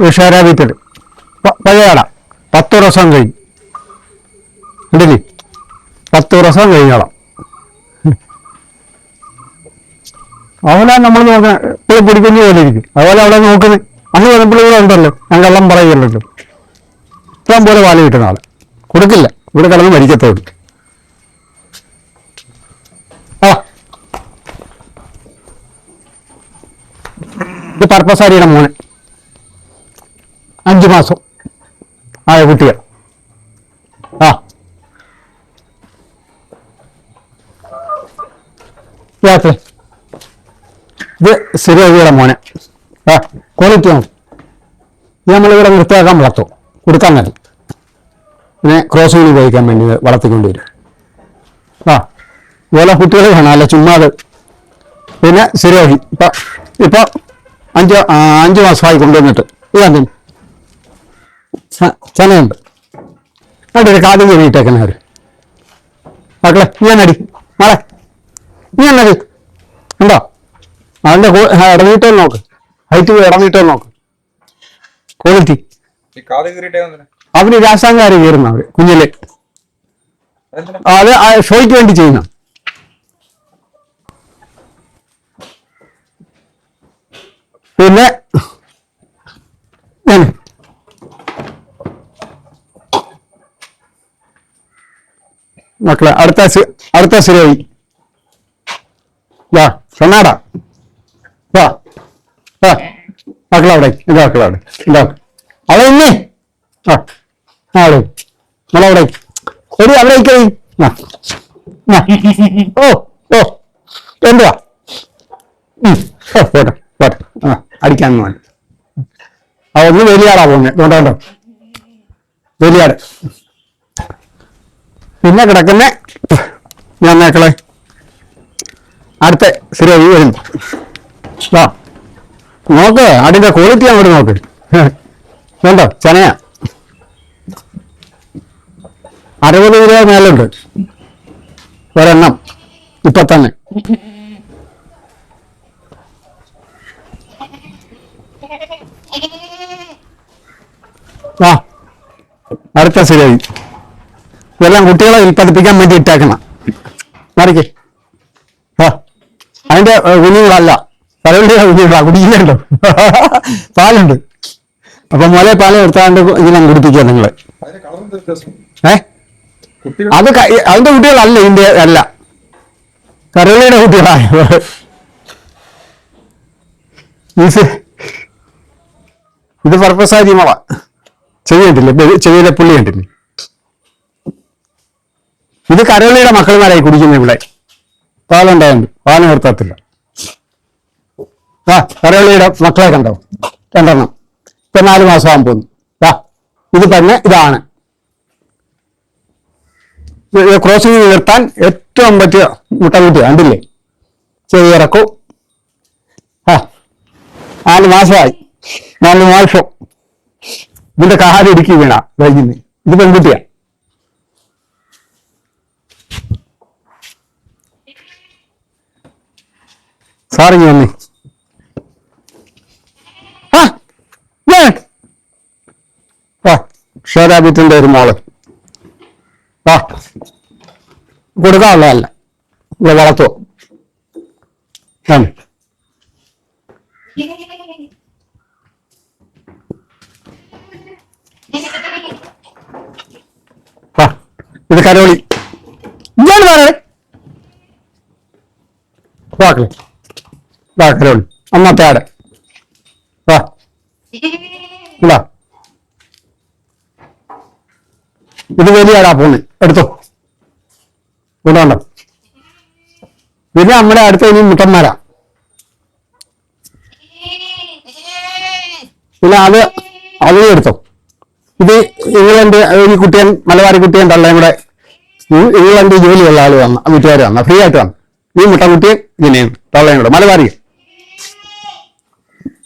ഉഷാരാ വീട്ടിൽ പഴയ കട 10 ദിവസം കഴിഞ്ഞു ഉണ്ടല്ലേ 10 ദിവസം കഴിഞ്ഞോളാം. അവളെ നമ്മൾ നോക്കാൻ ഇപ്പോൾ പിടിക്കുന്ന പോലെ ഇരിക്കും. അതുപോലെ അവളെ നോക്കുന്നത് അന്ന് വരുമ്പോൾ ഇവിടെ ഉണ്ടല്ലോ, ഞാൻ കള്ളം പറയുമല്ലോ. ഇഷ്ടം പോലെ പാല് കിട്ടുന്ന ആള് കൊടുക്കില്ല, ഇവിടെ കിടന്ന് മരിക്കത്തേ ഉള്ളൂ. ആ ഇത് പർപ്പസാരിയുടെ മോനെ 5 മാസം ആയ കുട്ടികൾ. ആ രാത്രി ഇത് സ്ഥിരയുടെ മോനെ. ആ ക്വാളിറ്റി ആണ്. ഇത് നമ്മളിവിടെ വൃത്തിയാക്കാൻ വളർത്തും, കൊടുക്കാൻ മതി. പിന്നെ ക്രോസ് മീൻ ഉപയോഗിക്കാൻ വേണ്ടി വളർത്തിക്കൊണ്ടുവരും. ആ ഇതുപോലെ കുട്ടികൾ വേണം, അല്ല ചുമ്മാതെ. പിന്നെ സ്ഥിരമായി ഇപ്പൊ 5 മാസമായി കൊണ്ടുവന്നിട്ട് ഇതാ ചെനയുണ്ട്. അവിടെ ഒരു കാര്യം കയറിയിട്ടേക്കുന്ന അവർ മക്കളെ നീ എന്നടി മാളെ നീ എന്നടി ഉണ്ടോ? അതിന്റെ ഇടനീട്ടോ നോക്ക്, ഹൈറ്റ് ഇടനീട്ടോ നോക്ക്, ക്വാളിറ്റി. അവര് രാസാങ്കാര് കയറുന്ന അവര് കുഞ്ഞില് അത് ഷോയ്ക്ക് വേണ്ടി ചെയ്യുന്ന. പിന്നെ മക്കളെ അടുത്ത ശരിയായി വാ സൊന്നാടാ വാ വാ മക്കളവിടെ എന്താ മക്കളവിടെ എന്താ അവിടെ ഇന്നേ ആ അവിടെ നമ്മളവിടെ ഒരു അവിടെ ഓ ഓ എന്തുവാ പോട്ടെ പോട്ടെ ആ അടിക്കാന്ന് വേണ്ട. ഒന്ന് വലിയാടാ പോകുന്നത് അതുകൊണ്ടോ വലിയാട്. പിന്നെ കിടക്കുന്ന ഞാൻ മക്കളെ അടുത്ത ശരിയായി വരും. ആ നോക്ക് അതിന്റെ ക്വാളിറ്റി അങ്ങോട്ട് നോക്ക്. വേണ്ടോ ചനയാ 60 രൂപ മേലുണ്ട് ഒരെണ്ണം ഇപ്പൊ തന്നെ. ആ അടുത്ത ശരിയായി. ഇതെല്ലാം കുട്ടികളെ പഠിപ്പിക്കാൻ വേണ്ടി ഇട്ടേക്കണം. മറിക്ക് ആ അതിന്റെ കുഞ്ഞുങ്ങളല്ല, പലവരുടെ കുഞ്ഞുങ്ങളാ കുടിക്കുന്നുണ്ടോ പാലുണ്ട്. അപ്പൊ മുല പാല് എടുത്താണ്ട് ഇതിനെ കുടിപ്പിക്കുക നിങ്ങള്. അത് അതിന്റെ കുട്ടികളല്ല, ഇതിന്റെ അല്ല കരളിയുടെ കുട്ടികളായ. ഇത് പർപ്പസാരി മുള ചെവി കണ്ടില്ലേ, ചെവിയിലെ പുള്ളി കണ്ടില്ലേ. ഇത് കരളിയുടെ മക്കളുമാരായി കുടിക്കുന്ന ഇവിടെ. പാലുണ്ടായുണ്ട്, പാല് നിർത്തത്തില്ല. ആ കരളിയുടെ മക്കളെ കണ്ടോ, 2 എണ്ണം ഇപ്പൊ 4 മാസമാകാൻ പോകുന്നു. ആ ഇത് തന്നെ ഇതാണ് ക്രോസിംഗ് നിർത്താൻ ഏറ്റവും പറ്റിയ മുട്ടകുട്ടി കണ്ടില്ലേ. ചെവിയിറക്കും. ആ 4 മാസമായി, 4 മാസം. ഇതിന്റെ കാല് ഇടുക്കി വീണ വൈകുന്നേ. ഇത് പെൺകുട്ടിയാ. സാറിങ് വന്നേ. ആ ഷേരാബിറ്റിന്റെ ഒരു മോള്. ആ കൊടുക്കാനുള്ളതല്ല, ഇവിടെ വളർത്തുവോ. ഇത് കരോളി. ഇതാണ് പറയണേ വാക്കളെ. വാ കരോളി അന്നത്തെ ആട്. വാ ഇതാ ഇത് വലിയാടാ പോന്ന് എടുത്തോ കൊണ്ടുവന്നോ. പിന്നെ നമ്മുടെ അടുത്ത ഇനി മുട്ടന്മാരാ. പിന്നെ അത് എടുത്തോ. ഇത് ഇംഗ്ലണ്ട് ഈ കുട്ടിയൻ മലബാറി കുട്ടിയൻ തള്ളയും കൂടെ ഇംഗ്ലണ്ട് ജോലിയുള്ള ആള് വന്ന വീട്ടുകാർ വന്ന ഫ്രീ ആയിട്ട് വന്നു. ഈ മുട്ടൻകുട്ടിയും ഇതിനെയും തള്ളയും കൂടെ മലബാറി.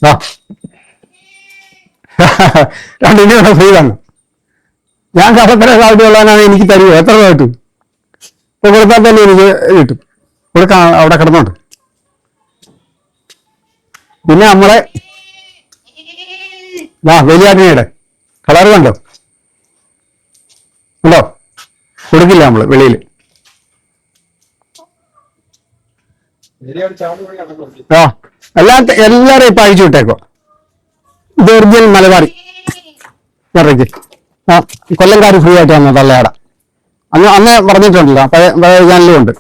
ആ രണ്ടിനും കൂടെ ഫ്രീ വന്നു. ഞാൻ കടത്തര സാധ്യതയുള്ളവനാണ്, എനിക്ക് തരുമോ? എത്ര രൂപ കിട്ടും? ഇപ്പൊ കൊടുത്താൽ തന്നെ എനിക്ക് കിട്ടും. കൊടുക്കാൻ അവിടെ കിടന്നുണ്ട്. പിന്നെ നമ്മളെ വലിയാട്ടിനയുടെ കളർ കണ്ടോ ഉണ്ടോ? കൊടുക്കില്ല നമ്മള് വെളിയിൽ. എല്ലാരും ഇപ്പൊ അഴിച്ചു വിട്ടേക്കോ. ഇത് ഒറിജിനൽ മലബാറി ഇറക്കി. കൊല്ലംകാർ ഫ്രീ ആയിട്ട് വന്ന തള്ളയാട. അന്ന് പറഞ്ഞിട്ടുണ്ടല്ലോ, പഴയ ചാനലും ഉണ്ട്.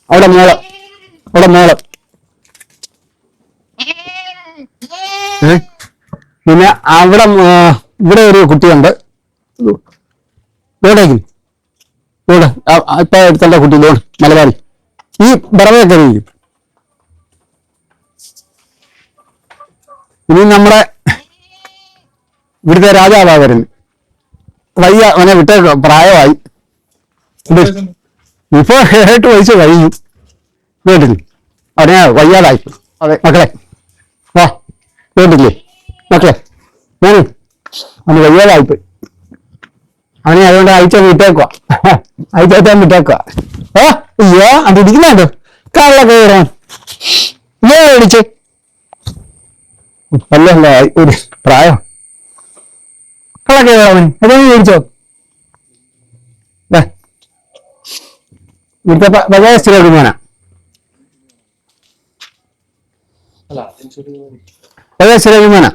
അവിടെ മോള് പിന്നെ ഇവിടെ ഒരു കുട്ടിയുണ്ട്. എവിടേക്ക് ഇപ്പൊ എടുത്തേണ്ട കുട്ടി ലോൺ മലബാറി. ഈ ബറവയൊക്കെ കഴിക്കും. ഇനി നമ്മുടെ ഇവിടുത്തെ രാജാവാ വരുന്നത്. വയ്യ, അവനെ വിട്ടേക്കോ, പ്രായമായി. ഇപ്പൊ 7 വയസ്സ് കഴിഞ്ഞു. കേട്ടില്ലേ? അവനെ വയ്യാതായി. അതെ മക്കളെ, വാ. കേട്ടില്ലേ മക്കളെ? ഞാൻ അവന് വയ്യാതായിപ്പോയി. അവനെ അതുകൊണ്ട് അയച്ചാൻ വിട്ടേക്കുക. അയ്യോ അത് ഇരിക്കുന്നുണ്ടോ? കള്ളൊക്കെ വരാൻ മേടിച്ച് അല്ല ഒരു പ്രായം. കളൊക്കെ അവൻ അതെ മേടിച്ചോ? ഇവിടുത്തെ പഴയ സ്ഥിരവിമാന പഴയ സ്ഥിരവിമാന